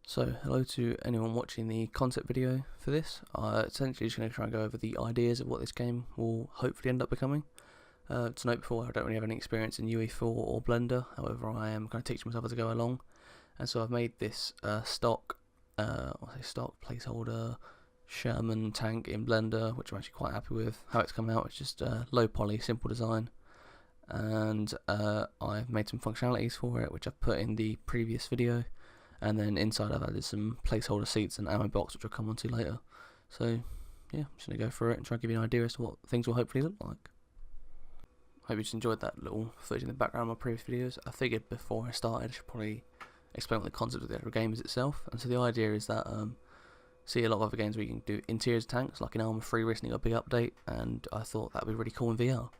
So, hello to anyone watching the concept video for this. Essentially just going to try and go over the ideas of what this game will hopefully end up becoming. To note before, I don't really have any experience in UE4 or Blender, however I am kind of teaching myself as I go along. And so I've made this stock placeholder Sherman tank in Blender, which I'm actually quite happy with. How it's come out, it's just low poly, simple design. And I've made some functionalities for it, which I've put in the previous video. And then inside I've added some placeholder seats and ammo box, which I'll come on to later. So yeah, I'm just going to go through it and try and give you an idea as to what things will hopefully look like. Hope you just enjoyed that little footage in the background of my previous videos. I figured before I started I should probably explain what the concept of the actual game is itself. And so the idea is that see a lot of other games where you can do interiors of tanks, like in ArmA 3 recently got a big update, and I thought that would be really cool in VR.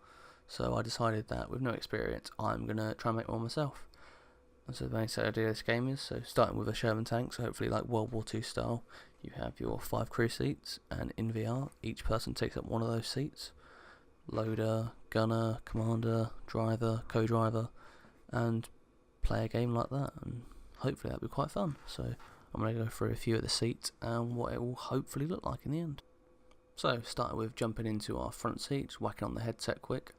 So I decided that with no experience I'm going to try and make one myself. And so the main idea of this game is, so starting with a Sherman tank, so hopefully like World War II style, you have your 5 crew seats, and in VR each person takes up one of those seats. Loader, gunner, commander, driver, co-driver, and play a game like that, and hopefully that'll be quite fun. So I'm going to go through a few of the seats and what it will hopefully look like in the end. So starting with jumping into our front seat, just whacking on the headset quick.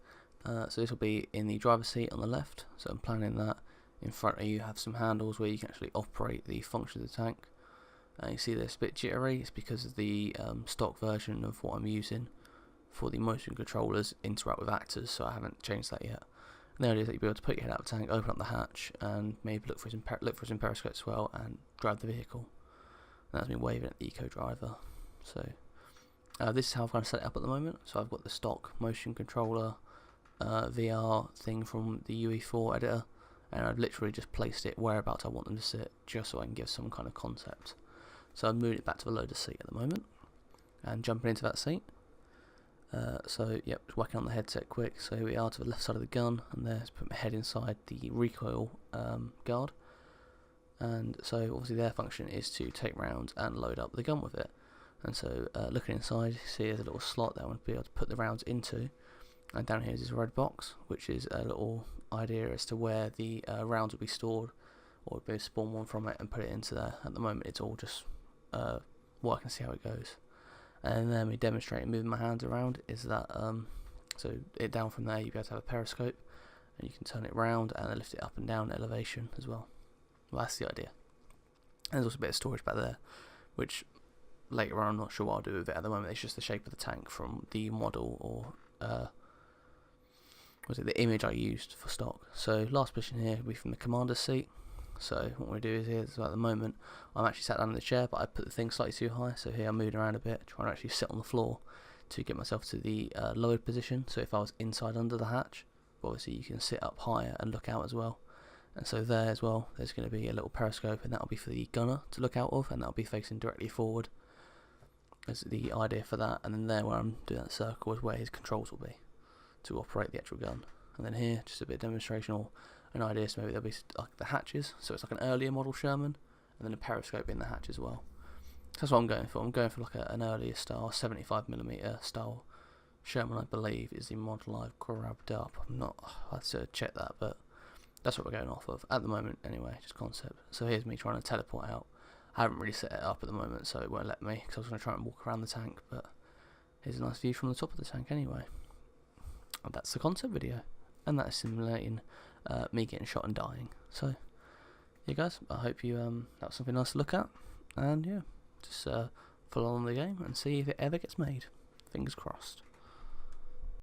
So this will be in the driver's seat on the left, so I'm planning that. In front of you have some handles where you can actually operate the function of the tank. You see this a bit jittery, it's because of the stock version of what I'm using for the motion controllers interact with actors, so I haven't changed that yet. And the idea is that you'll be able to put your head out of the tank, open up the hatch, and maybe look for some periscopes as well, and drive the vehicle. And that's me waving at the eco driver. So this is how I've kind of set it up at the moment. So I've got the stock motion controller VR thing from the UE4 editor, and I've literally just placed it whereabouts I want them to sit, just so I can give some kind of concept. So I'm moving it back to the loader seat at the moment, and jumping into that seat. So yep, just whacking on the headset quick. So here we are to the left side of the gun, and there's put my head inside the recoil guard. And so obviously their function is to take rounds and load up the gun with it. And so looking inside, you see there's a little slot there I want to be able to put the rounds into. And down here is this red box, which is a little idea as to where the rounds will be stored, or we'll spawn one from it and put it into there. At the moment it's all just what I can see how it goes. And then we demonstrate moving my hands around is that so it down from there you'll be able to have a periscope, and you can turn it round and lift it up and down elevation as well. Well, that's the idea. And there's also a bit of storage back there, which later on I'm not sure what I'll do with it. At the moment it's just the shape of the tank from the model, or the image I used for stock. So last position here will be from the commander's seat. So what we do is here, so at the moment I'm actually sat down in the chair, but I put the thing slightly too high, so here I'm moving around a bit, trying to actually sit on the floor to get myself to the lowered position. So if I was inside under the hatch, obviously you can sit up higher and look out as well. And so there as well, there's going to be a little periscope, and that'll be for the gunner to look out of, and that'll be facing directly forward. That's the idea for that. And then there where I'm doing that circle is where his controls will be to operate the actual gun. And then here, just a bit of demonstration, or an idea, so maybe there'll be like the hatches, so it's like an earlier model Sherman, and then a periscope in the hatch as well. So that's what I'm going for. I'm going for like an earlier style, 75mm style Sherman, I believe, is the model I've grabbed up. I have to check that, but that's what we're going off of at the moment anyway, just concept. So here's me trying to teleport out. I haven't really set it up at the moment, so it won't let me, because I was going to try and walk around the tank, but here's a nice view from the top of the tank anyway. And that's the concept video. And that is simulating me getting shot and dying. So yeah guys, I hope you that was something nice to look at, and yeah, just follow on the game and see if it ever gets made. Fingers crossed.